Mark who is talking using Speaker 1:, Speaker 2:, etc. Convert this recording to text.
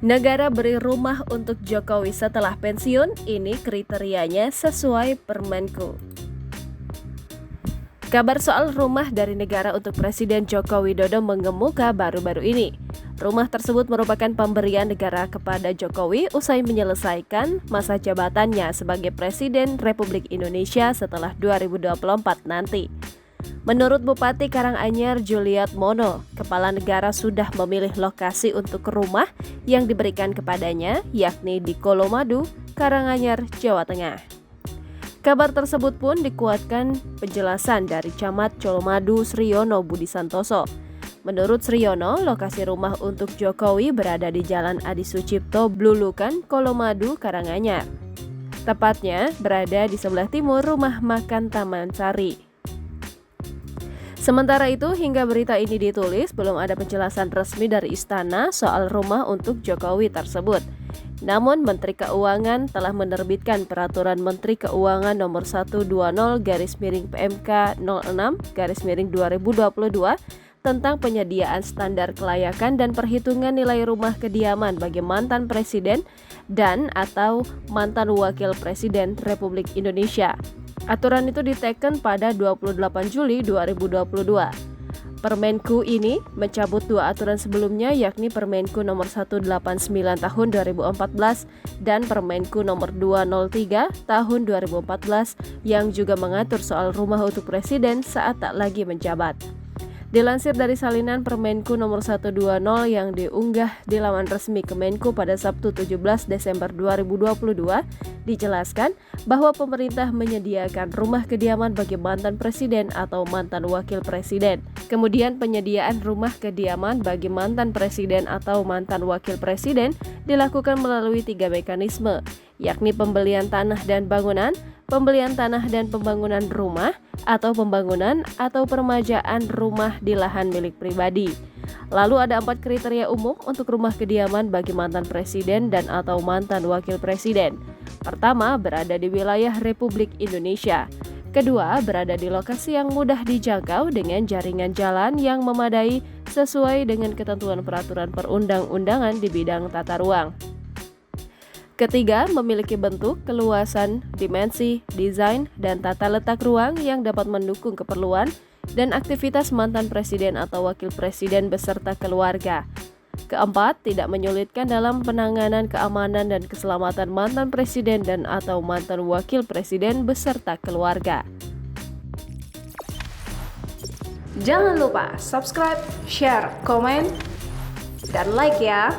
Speaker 1: Negara beri rumah untuk Jokowi setelah pensiun, ini kriterianya sesuai Permenku. Kabar soal rumah dari negara untuk Presiden Joko Widodo mengemuka baru-baru ini. Rumah tersebut merupakan pemberian negara kepada Jokowi usai menyelesaikan masa jabatannya sebagai Presiden Republik Indonesia setelah 2024 nanti. Menurut Bupati Karanganyar Juliet Mono, kepala negara sudah memilih lokasi untuk rumah yang diberikan kepadanya, yakni di Colomadu, Karanganyar, Jawa Tengah. Kabar tersebut pun dikuatkan penjelasan dari Camat Colomadu Sriyono Budi Santoso. Menurut Sriyono, lokasi rumah untuk Jokowi berada di Jalan Adi Sucipto, Blulukan, Colomadu, Karanganyar. Tepatnya berada di sebelah timur Rumah Makan Taman Sari. Sementara itu, hingga berita ini ditulis, belum ada penjelasan resmi dari Istana soal rumah untuk Jokowi tersebut. Namun, Menteri Keuangan telah menerbitkan Peraturan Menteri Keuangan Nomor 120/PMK 06/2022 tentang penyediaan standar kelayakan dan perhitungan nilai rumah kediaman bagi mantan presiden dan atau mantan wakil presiden Republik Indonesia. Aturan itu diteken pada 28 Juli 2022. Permenku ini mencabut dua aturan sebelumnya, yakni Permenku nomor 189 tahun 2014 dan Permenku nomor 203 tahun 2014 yang juga mengatur soal rumah untuk presiden saat tak lagi menjabat. Dilansir dari salinan Permenku nomor 120 yang diunggah di laman resmi Kemenku pada Sabtu 17 Desember 2022, dijelaskan bahwa pemerintah menyediakan rumah kediaman bagi mantan presiden atau mantan wakil presiden. Kemudian penyediaan rumah kediaman bagi mantan presiden atau mantan wakil presiden dilakukan melalui 3 mekanisme, yakni pembelian tanah dan bangunan, pembelian tanah dan pembangunan rumah, atau pembangunan atau permajaan rumah di lahan milik pribadi. Lalu ada 4 kriteria umum untuk rumah kediaman bagi mantan presiden dan atau mantan wakil presiden. Pertama, berada di wilayah Republik Indonesia. Kedua, berada di lokasi yang mudah dijangkau dengan jaringan jalan yang memadai sesuai dengan ketentuan peraturan perundang-undangan di bidang tata ruang. Ketiga, memiliki bentuk, keluasan, dimensi, desain, dan tata letak ruang yang dapat mendukung keperluan dan aktivitas mantan presiden atau wakil presiden beserta keluarga. Keempat, tidak menyulitkan dalam penanganan keamanan dan keselamatan mantan presiden dan atau mantan wakil presiden beserta keluarga.
Speaker 2: Jangan lupa subscribe, share, komen, dan like ya!